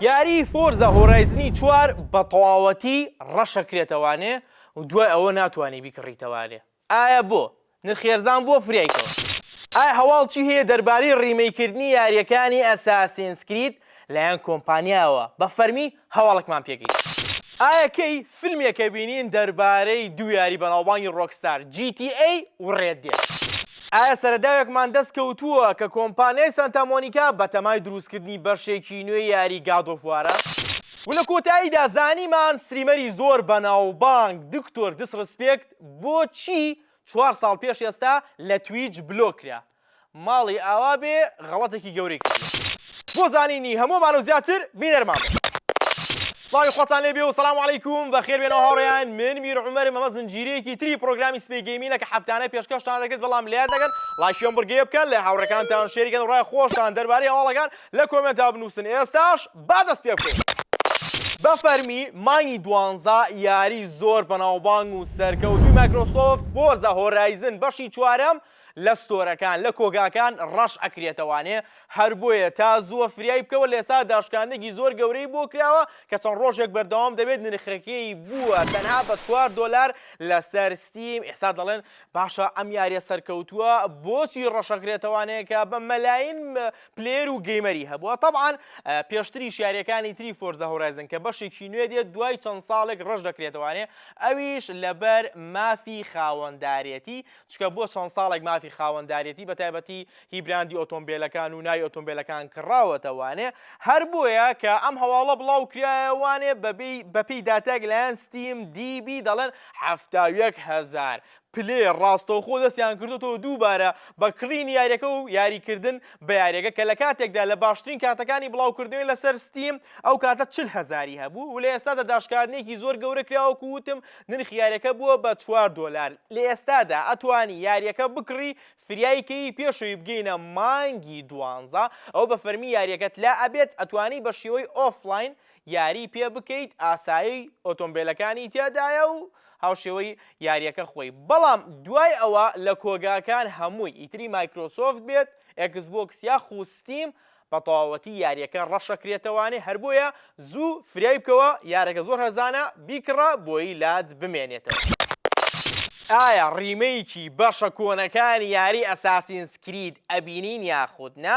یاری فۆرزە هۆرایزنی 4 بە تەواوەتی ڕەشەکرێتەوانێ و دوای ئەوە ناتوانانی بیکڕیتەوانێ. ئایا بۆ نرخێرزان بۆ فریایکەوە؟ ئایا هەواڵچی هەیە دەربارەی ڕیمەیکردنی یاریەکانی ئەساسینز کرید لەلایەن کۆمپانیاوە بە فەرمی هەواڵێکمان پێگەی؟ ئایا کەی فیلمێکە بینین دەربارەی دوو یاری بەناوبانگی ڕۆکستار GTA و ڕێد دێت؟ ئایا سەرەداوێکمان دەست کەوتووە کە کۆمپانیای سانتا مۆنیکا بە تەمای دروستکردنی بەشێکی نوێی یاری گاد ئۆف وارە؟ و لە کۆتاییدا زانیمان ستریمەری زۆر بەناوبانگ دکتۆر دیسڕسپێکت بۆچی 4 ساڵ پێش ئێستا لە تویچ بلۆکرا؟ ماڵی ئاوا بێ غەڵەتێکی گەورەی کردی. بۆ زانینی هەموومان و زیاتر بینەرمان سڵاوی خۆتان لێبێ و سەلام عەلەیکوم بەخێر بێنەوە هاوڕێیان. من میر عومەرم. ئەمە زنجیرەیەکی تری پرۆگرامی سبەی گەیمینە کە هەفتانە پێشکەشتان دەکرێت، بەڵام لێیان دەگەن لایکیان بڕگەیە بکەن، لە هاوڕێکانتان شێریکەن و ڕای خۆشتان دەربارەی هەواڵەکان لە کۆمنتدا بنووسن. ئێستاش با دەست پێ بکەین. بەفەرمی مانگی 12 یاری زۆر بەناوبانگ و سەرکەوتوی مایکرۆسۆفت فۆرزە هۆرایزن بەشی 4ەم لە ستۆرەکان لە کۆگاکان ڕەش ئەکرێتەوانێ. هەر بۆیە تا زووە فریای بکەوە لە ئێستا داشکاندێکی زۆر گەورەی بۆ کراوە کە چەند ڕۆژێک بەردەوام دەبێت. نرخەکەی بووە تەنها بە $4 لەسەر ستیم. ئێستا دەڵێن باشە ئەم یاریە سەرکەوتووە بۆچی ڕەشەکرێتەوانەیە کە بە مەلاین پلێر و گەیمەری هەبووە. تەبعاً پێشتریش یاریەکانی تری فۆرزە هۆرایزن کە بەشێکی نوێ دێت دوای چەند ساڵێک ڕەش دەکرێتەوانێ، ئەویش لەبەر مافی خاوەندارێتی، چکە بۆ چەند ساڵێک مافی خاوەندارێتی بە تایبەتی هی براندی ئۆتۆمبیلەکان و ناوی ئۆتۆمبیلەکان کڕاوەتەوانێ. هەر بۆیە کە ئەم هەواڵە بڵاو کرایەوانێ بەپێی داتاک لایەن ستیم دیبی دەڵێن 71,000 پلێ ڕاستەوخۆ دەستیان کردوەوە دووبارە بە کڕین یاریەکە و یاریکردن بە یاریەکە کە لە کاتێکدا لە باشترین کاتەکانی بڵاوکردنەوەی لەسەر ستیم ئەو کاتە 40,000 هەبوو و لە ئێستادا داشکاردنێکی زۆر گەورە کراوەکو وتم نرخی یاریەکە بووە بە $4. لە ئێستادا ئەتوانی یاریەکە بکڕی فریایکەی پێشەوەی بگەینە مانگی 12 ئەو بە فەرمی یاریەکەت لا ئەبێت ئەتوانی بە شێوەی ئۆفلاین یاری پێ بکەیت، ئاسایی ئۆتۆمبیلەکانی تیادایە و هاوشێوەی یاریەکە خۆی. بەڵام دوای ئەوە لە کۆگاکان هەمووی ئیتری مایکرۆسۆفت بێت، ئێکسبۆکس یا خوستیم بە تەواوەتی یاریەکە ڕەشەکرێتەوانێ. هەر بۆیە زوو فریای بکەوە، یارەکە زۆر هەرزانە بیکڕە بۆی لات بمێنێتەوە. ئایا ڕیمەیەکی بەشە کۆنەکانی یاری ئەساسینز کرید ئەبینین یاخود نا؟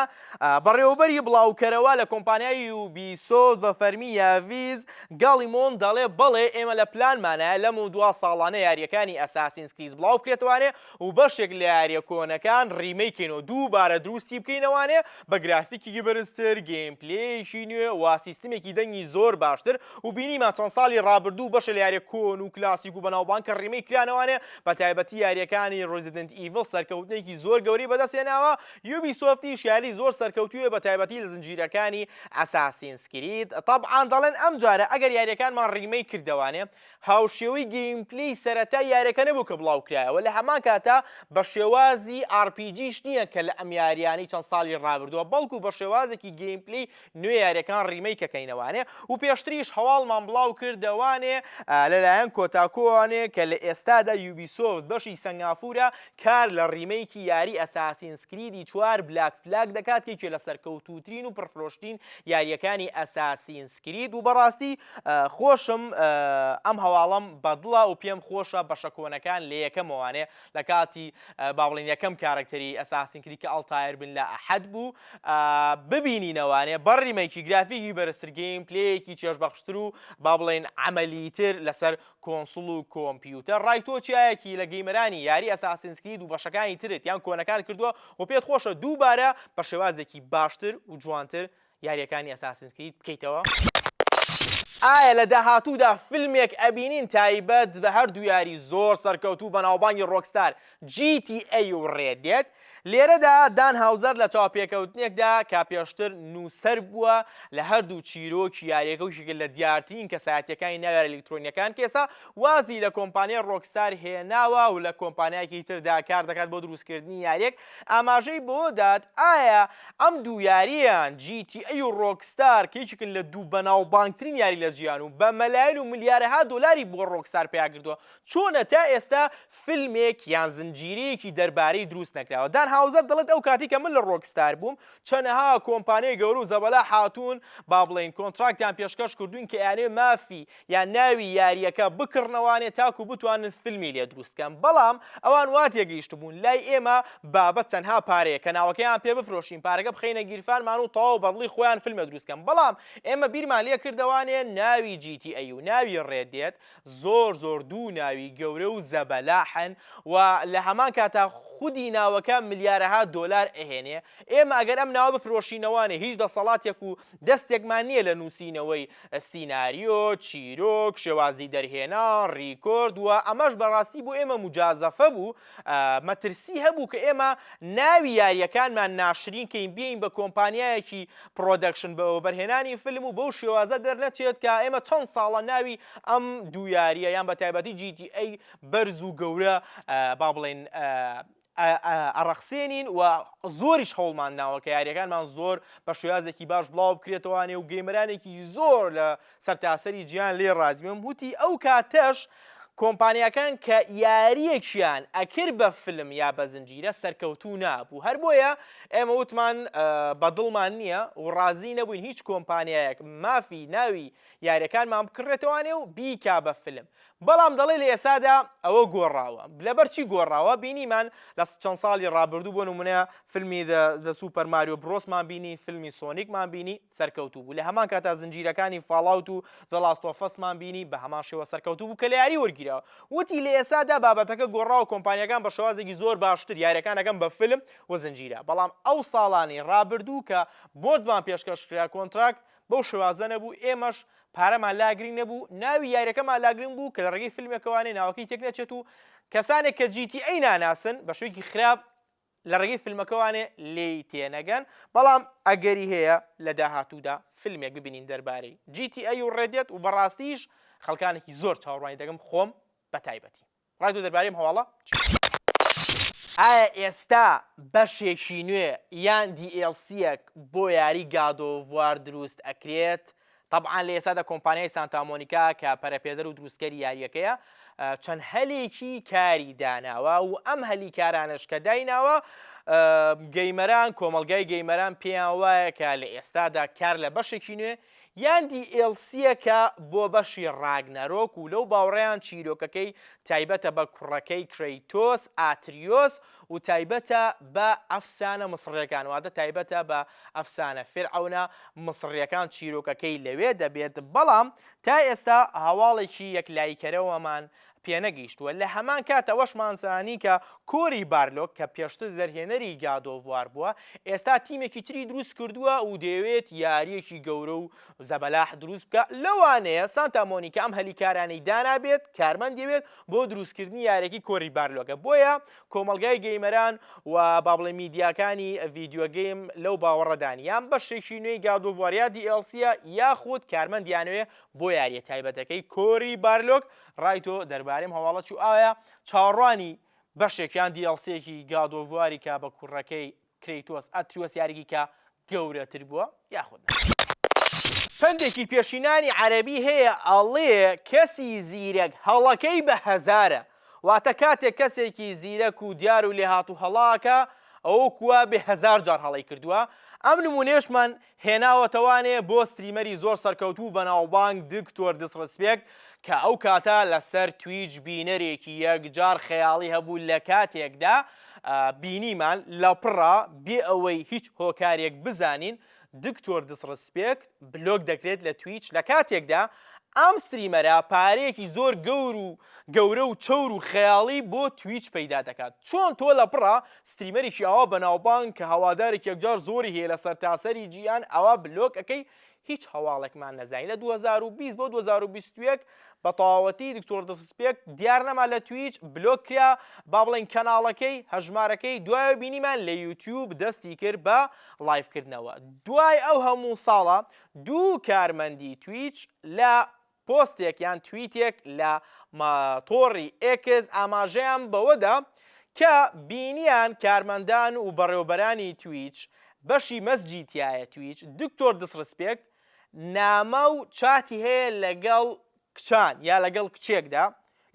بەڕێوەبەری بڵاوکەرەوە لە کۆمپانیای یوبیسۆفت بە فەرمی یاڤیز گاڵیمۆن دەڵێ بەڵێ ئێمە لە پلانمانایە لەم و 2 ساڵانە یاریەکانی ئەساسینز کرید بڵاو بکرێتوانێ و بەشێک لە یاریە کۆنەکان ڕیمەیکەینەوە دووبارە دروستی بکەینەوانێ بە گرافیکی بەرزتر، گەیمپلەیەکی نوێ و سیستمێکی دەنگی زۆر باشتر. و بینیمان چەند ساڵی ڕابردوو بەشە لە یاریە کۆن و کلاسیک و بەناوبانگ کە ڕیمەی کرانەوانێ بە تایبەتی یاریەکانی ڕۆزیدنت ئیڤڵ سەرکەوتنێکی زۆر گەوری بەدەستێناوە. یوبیسۆفتیش یاری زۆر سەرکەوتووە بە تایبەتی لە زنجیرەکانی ئەساسینز کرید. تەبعاً دەڵێن ئەم جارە ئەگەر یاریەکانمان ڕیمەی کردەوانێ هاوشێوەی گەیمپلەی سەرەتا یاریەکە نەبوو کە بڵاو کرایەوە، لە هەمان کاتە بە شێوازی RPGش نییە کە لە ئەم یاریانی چەند ساڵی ڕابردووە، بەڵکو بە شێوازێکی گەیمپلەی نوێ یاریەکان ڕیمەیکەکەینەوانێ. و پێشتریش هەواڵمان بڵاو کردەوانێ لەلایەن کۆتاکۆوانێ کە لە ئێستادا یوبیسۆفت بەشی سنگافورە کار لە ڕیمەیکی یاری ئەساسینز کریدی 4 بلاک فلاگ دەکات، کێکێ لە سەرکەوتووترین و پڕفرۆشترین یاریەکانی ئەساسینز کرید. و بەڕاستی خۆشم ئەم هەواڵەم بەدڵە و پێم خۆشە بەشە کۆنەکان لە یەکەمەوانێ لە کاتی با بڵێن یەکەم کارکتەری ئەساسین کرید کە ئەڵتایر بن لە ئەحەد بوو ببینینەوانێ بە ڕیمەیکی گرافیکی بەرزتر، گەیمپلەیەکی چێژبەخشتر و با بڵێن عەمەلیتر لەسەر کۆنسڵ و کۆمپیوتەر. ڕای تۆ چیایەکی لە گەیمەرانی یاری ئەساسینز کرید و بەشەکانی ترت یان کۆنەکان کردووە و پێت خۆشە دووبارە بە شێوازێکی باشتر و جوانتر یاریەکانی ئەساسینز کرید بکەیتەوە؟ ئایا لە داهاتوودا فیلمێک ئەبینین تایبەت بە هەردوو یاری زۆر سەرکەوتوو بەناوبانگی ڕۆکستار GTA و ڕێد دێت؟ لێرەدا دان هاوزەر لە چاوپێکەوتنێکدا کا پێشتر نووسەر بووە لە هەردوو چیرۆکی یاریەکە و شکل لە دیارترین کەسایەتیەکانی ناویار ئەلکترۆنیەکان کێسا وازی لە کۆمپانیای ڕۆکستار هێناوە و لە کۆمپانیایەکی تردا کار دەکات بۆ دروستکردنی یاریەک. ئاماژەی بۆ داد ئایا ئەم دوو یاریان GTA و ڕۆکستار کەیەکن لە دوو بەناوبانگترین یاری لە جیهان و بە مەلایەن و ملیارەها دۆلاری بۆ ڕۆکستار پێیا کردووە، چۆنە تا ئێستا فیلمێک یان زنجیرەیەکی دەربارەی دروست نەکراوە؟ دان هاوزەر دەڵێت ئەو کاتی کە من لە ڕۆکستار بووم چەندەها کۆمپانیای گەورە و زەبەلا هاتوون با بڵێن کۆنتراکتیان پێشکەش کردوین کە یانێ مافی یان ناوی یاریەکە بکڕنەوانێ تاکو بتوانن فیلمی لێ دروستکەن بەڵام ئەوان وا تێگەیشت بوون لای ئێمە بابەت تەنها پارەیە کە ناوەکەیان پێ بفرۆشین پارەکە بخەینە گیرفانمان و تەواو بەدڵی خۆیان فیلمە دروستکەن بەڵام ئێمە بیرمان لێ کردەوانێ ناوی GTA و ناوی ڕێدێت زۆر دوو ناوی گەورە و زەبەلاحن و لە هەمان کاتا خودی ناوەکە ملیارەها دۆلار ئەهێنێ ئێمە ئەگەر ئەم ناوە بفرۆشینەوانێ هیچ دەسەڵاتێک و دەستێکمان نییە لە نووسینەوەی سیناریۆ چیرۆک شێوازی دەرهێنا ڕیکۆرد و ئەمەش بەڕاستی بۆ ئێمە مجازەفە بوو مەترسی هەبوو کە ئێمە ناوی یاریەکانمان ناشرین کەین بێین بە کۆمپانیایەکی پرۆدەکشن بەوە بەرهێنانی فیلم و بەو شێوازە دەرنەچێت کە ئێمە چەند ساڵە ناوی ئەم دوو یاریە یان بە تایبەتی GTA بەرز و گەورە با بڵێن ئەڕەخسێنین و زۆریش هەوڵمان ناوە کە یاریەکانمان زۆر بە شێوازێکی باش بڵاو بکرێتەوانێ و گەیمەرانێکی زۆر لە سەرتاسەری گیان لێ ڕازیمم وتی ئەو کاتەش کۆمپانیەکان کە یاریەکیان ئەکرد بە فیلم یا بە زنجیرە سەرکەوتوو نابوو هەر بۆیە ئێمە وتمان بەدڵمان نییە و ڕازی نەبووین هیچ کۆمپانیایەک مافی ناوی یاریەکانمان بکڕێتەوانێ و بیکا بە فیلم بەڵام دەڵێ لە ئێسادا ئەوە گۆڕاوە لەبەرچی گۆڕاوە بینیمان لە چەند ساڵی ڕابردوو بۆ نمونە فیلمی دە سوپەر ماریۆ برۆسمان بینی فیلمی سۆنیکمان بینی سەرکەوتوو بوو لە هەمان کاتا زنجیرەکانی فاڵاوت و دە لاست ئۆف ئەسمان بینی بە هەمان شێوە سەرکەوتوو بوو کە لە یاری وەرگیرەوە وتی لە ئێسادا بابەتەکە گۆڕاوە کۆمپانیەکان بە شێوازێکی زۆر باشتر یاریەکانەکەم بە فیلم و زنجیرە بەڵام ئەو ساڵانی ڕابردوو کە بۆتمان پێشکەشکرا کۆنتراکت بەو شێوازە نەبوو ئێمەش پارەمان لاگرنگ نەبوو ناوی یاریەکەمان لاگرنگ بوو کە لە ڕێگەی فیلمێکەوانێ ناوەکەی تێک نەچێت و کەسانێک کە GTA ناناسن بە شوێکی خراپ لە ڕێگەی فیلمەکەوانێ لێی تێنەگەن بەڵام ئەگەری هەیە لە داهاتوودا فیلمێک ببینین دەربارەی GTA و ڕێدێت و بەڕاستیش خەڵکانێکی زۆر چاوەڕوانی دەگەم خۆم بە تایبەتی ڕایتۆ دەربارەی هەواڵە ئایا ئێستا بەشێکی نوێ یان DLC-یەک بۆ یاری گادۆڤوار دروست ئەکرێت طبعا لە ئێسادا کۆمپانیای سانتا مۆنیکا کە پەرەپێدەر و دروستکەری یاریەکەیە چەند هەلێکی کاری داناوە و ئەم هەلی کارانش کە دایناوە گەیمەران کۆمەڵگای گەیمەران پێیان وایە کە لە ئێستادا کار لە بەشێکی نوێ یان DLC-یەکە بۆ بەشی ڕاگنەرۆک و لەو باوەڕیان چیرۆکەکەی تایبەتە بە کوڕەکەی کرەیتۆس ئاتریۆس و تایبەتە بە ئەفسانە مسڕیەکان واتە تایبەتە بە ئەفسانە فێرعەونە مسڕیەکان چیرۆکەکەی لەوێ دەبێت بەڵام تا ئێستا هەواڵێکی یەکلایکەرەوەمان پێنەگەیشتووە لە هەمان کاتەوەشمان زانی کە کۆری بارلۆک کە پێشتر دەرهێنەری گادۆڤوار بووە ئێستا تیمێکی تری دروست کردووە و دەیەوێت یاریەکی گەورە و زەبەلاح دروست بکە لەوانەیە سانتا مۆنیکا ئەم هەلیکارانەی دانابێت کارمەند دەوێت بۆ دروستکردنی یارێکی کۆری بارلۆکە بۆیە کۆمەڵگای گەیمەران و با بڵێ میدیاکانی ڤیدیۆ گەیم لەو باوەڕەدان یان بەشێکی نوێی گادۆڤوار یا DLC-یە یاخود کارمەندیانەوێ بۆ یاریە تایبەتەکەی کۆری بارلۆک ڕایتۆ دەربارەی هەواڵە چوو ئایا چاڕوانی بەشێکیان DLC-یەکی گادۆڤواری کە بە کوڕەکەی کرەیتۆس ئەتریۆس یاریگی کە گەورەتر بووە یاخود پندێکی پێشینانی عەرەبی هەیە ئەڵێ کەسی زیرەک هەڵەکەی بە هەزارە واتە کاتێک کەسێکی زیرەک و دیار و لێهات و هەڵاکە ئەوە کووە بێ هەزار جار هەڵی کردووە ئەم نمونێشمان هێناوەتەوانێ بۆ ستریمەری زۆر سەرکەوتوو بەناوبانگ دکتۆر دسڕسپێکت کە ئەو کاتە لەسەر تویچ بینەرێکی یەکجار خەیاڵی هەبوو لە کاتێکدا بینیمان لە پڕە بێ ئەوەی هیچ هۆکارێک بزانین دکتۆر دسڕسپێکت بلۆک دەکرێت لە تویچ لە کاتێکدا ئەم ستریمەرە پارەیەکی زۆر گەورە و چەور و خەیاڵی بۆ تویچ پەیدا دەکات چۆن تۆ لە پڕە ستریمەرێکی ئەوە بەناوبانگ کە هەوادارێک یەکجار زۆری هەیە لە سەرتاسەری جیهان ئەوە بلۆک ئەەکەی هیچ هەواڵێکمان نەزانی لە 2020 بۆ 2021 بە تەواوەتی دکتۆر دسڕسپێکت دیار نەما لە تویچ بلۆک کرا با بڵێن کەناڵەکەی هەژمارەکەی دوایە بینیمان لە یوتیوب دەستی کرد بە لایڤکردنەوە دوای ئەو هەموو ساڵە دوو کارمەندی تویچ لە پۆستێک یان تویتێک لە تۆڕی ئێکس ئاماژەیان بەوەدا کە بینیان کارمەندان و بەڕێوەبەرانی تویچ بەشی مەسجیتیایە تویچ دکتۆر دسڕسپێکت نامە و چاتی هەیە لەگەڵ کچان یا لەگەڵ کچێکدا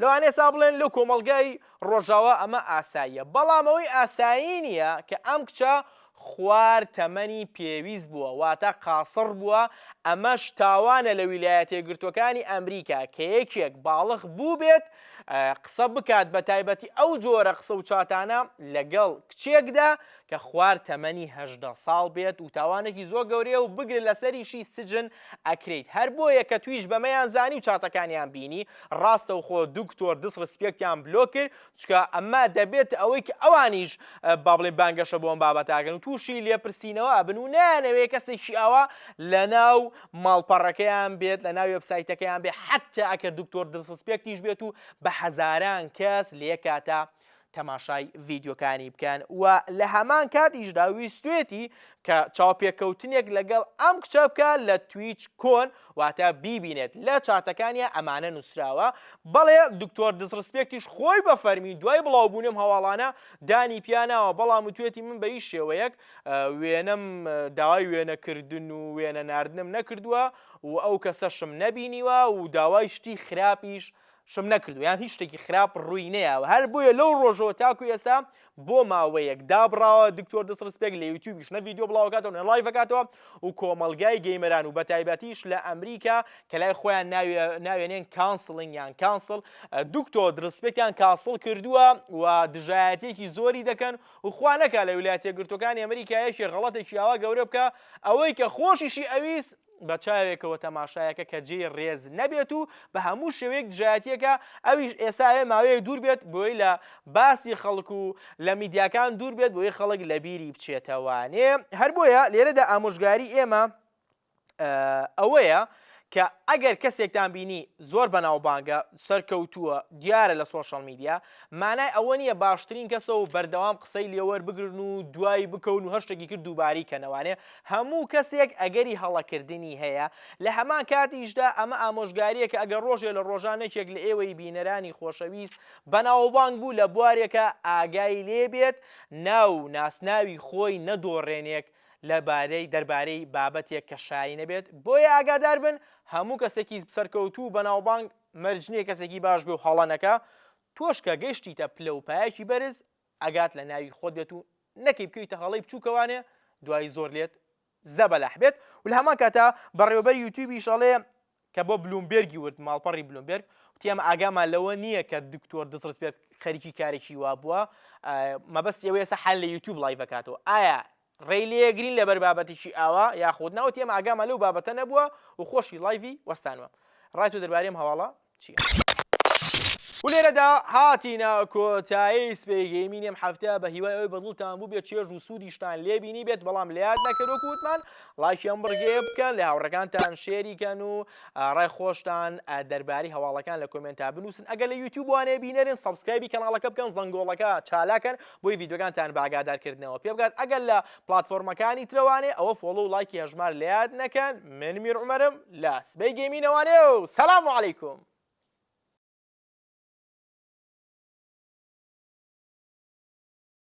لەوانێ سا بڵێن لەو کۆمەڵگای ڕۆژاوە ئەمە ئاساییە بەڵام ئەوەی ئاسایی نییە کە ئەم کچە خوار تەمەنی پێویست بووە واتە قاسڕ بووە ئەمەش تاوانە لە ویلایەتە یەکگرتووەکانی ئەمریکا کە یەکێک باڵغ بوو بێت قسە بکات بە تایبەتی ئەو جۆرە قسە و چاتانە لەگەڵ کچێکدا کە خوار تەمەنی 18 ساڵ بێت و تاوانێکی زۆر گەورەیە و بگرێت لەسەریشی سجن ئەکرێت هەر بۆیە کە تویش بەمەیان زانی و چاتەکانیان بینی ڕاستە و خۆ دوکتۆر دسڕسپێکتیان بلۆ کرد چکە ئەمە دەبێت ئەوەی کە ئەوانیش با بڵێ بانگەشە بۆم بابەتاگەن و تووشی لێپرسینەوە ئەبن و نانەوەی کەسێکی ئەوە لە ناو ماڵپەڕەکەیان بێت لە ناو وێبسایتەکەیان بێت حتا ئەکە دوکتۆر دسڕسپێکتیش بێت و بە هەزاران کەس لێ کاتە تەماشای ڤیدیۆکانی بکەن و لە هەمان کاتیشدا ویستوێتی کە چاوپێکەوتنێک لەگەڵ ئەم کچە بکە لە تویچ کۆن واتە بیبینێت لە چاتەکانیە ئەمانە نووسراوە بەڵێ دوکتۆر دسڕسپێکتیش خۆی بە فەرمی دوای بڵاوبوونم هەواڵانە دانی پیاناوە بەڵام توێتی من بە هیچ شێوەیەک وێنەم داوای وێنەکردن و وێنە ناردنم نەکردووە و ئەو کەسەشم نەبینیوە و داوای شتی خراپیش شم نەکردو یان هیچ شتێکی خراپ ڕووی نەیەوە هەر بۆیە لەو ڕۆژەوە تاکو ئێستا بۆ ماوەیەک دابڕاوە دکتۆر دسڕسپێک لە یوتیوبیش نە ڤیدیۆ بڵاوکاتەوە نە لایڤەکاتەوە و کۆمەڵگای گەیمەران و بە تایبەتیش لە ئەمریکا کە لای خۆیان ناوێنێن کانسڵینگ یان کانسڵ دکتۆر دسڕسپێکیان کاسڵ کردووە و دژایەتێکی زۆری دەکەن و خوا نەکا لە ویلایەتە یەکگرتووەکانی ئەمریکایەکی غەڵەتێکی ئاوا گەورە بکە ئەوەی کە خۆشیشی ئەویست بە چاوێکەوە تەماشایەکە کە جێی ڕێز نەبێت و بە هەموو شێوەیەک دژایەتیەکە ئەویش ئێساوێ ماوەیە دوور بێت بۆی لە باسی خەڵک و لە میدیاکان دوور بێت بۆی خەڵک لە بیری بچێتەوانێ هەر بۆیە لێرەدا ئامۆژگاری ئێمە ئەوەیە کە ئەگەر کەسێکتان بینی زۆر بەناوبانگە سەرکەوتووە دیارە لە سۆشەڵ میدیا مانای ئەوە نییە باشترین کەسە و بەردەوام قسەی لێوەربگرن و دوایی بکەون و هەشتێکی کرد دووباری کەنەوانێ هەموو کەسێک ئەگەری هەڵەکردنی هەیە لە هەمان کاتیشدا ئەمە ئامۆژگاریە کە ئەگەر ڕۆژێ لە ڕۆژانێکێک لە ئێوەی بینەرانی خۆشەویست بەناوبانگ بوو لە بوارێکە ئاگای لێبێت ناو ناسناوی خۆی نەدۆڕێنێک لەبارەی دەربارەی بابەتێک کە شایی نەبێت بۆیە ئاگادار بن هەموو کەسێکی سەرکەوتوو بەناوبانگ مەرجنیە کەسێکی باش بێ و هەڵەنەکە تۆش کە گەشتیتە پلە و پایەکی بەرز ئەگات لە ناوی خۆت بێت و نەکەی بکەیتە هەڵەی بچووکەوانێ دوای زۆر لێت زەبەلەح بێت و لە هەمان کاتە بەڕێوەبەر یوتیوبی شەڵێ کە بۆ بلومبێرگی ورد ماڵپەڕی بلومبێرگ وتی ئەمە ئاگامان لەوە نییە کە دکتۆر دسڕسپێک خەریکی کارێکی وا بووە مەبەستی ئەوەیە ئێستا حەل لە یوتیوب لایڤەکاتەوە ئایا ڕێی لێگرین لەبەر بابەتێکی ئاوا یاخود ناوت ئێمە ئاگامان لەو بابەتە نەبووە و خۆشی لایڤی وەستانوە ڕای تۆ دەربارەی ئەم هەواڵە چییە؟ و لێرەدا هاتینە کۆتایی سبەی گەیمینێم هەفتەیە بە هیوای ئەوەی بەدڵتان بوو بێت چێژ و سوودیشتان لێبینی بێت بەڵام لە یاد نەکەرۆکو وتمان لایکی ئەم بڕگێ بکەن لە هاوڕەکانتان شێریکەن و ڕای خۆشتان دەرباری هەواڵەکان لە کۆمنتا بنووسن ئەگەر لە یوتیوب وانێ بینەرن سەبسکرایبی کەناڵەکە بکەن زەنگۆڵەکە چالاکەن بۆی ڤیدیۆکانتان باگادارکردنەوە پێ بگات ئەگەر لە پلاتفۆرمەکانی ترەوانێ ئەوە فۆڵۆ و لایکی هەژمار لە یاد نەکەن من میر عومەرم لە سبەی گەیمینەوانێ و سەلام عەلەیکوم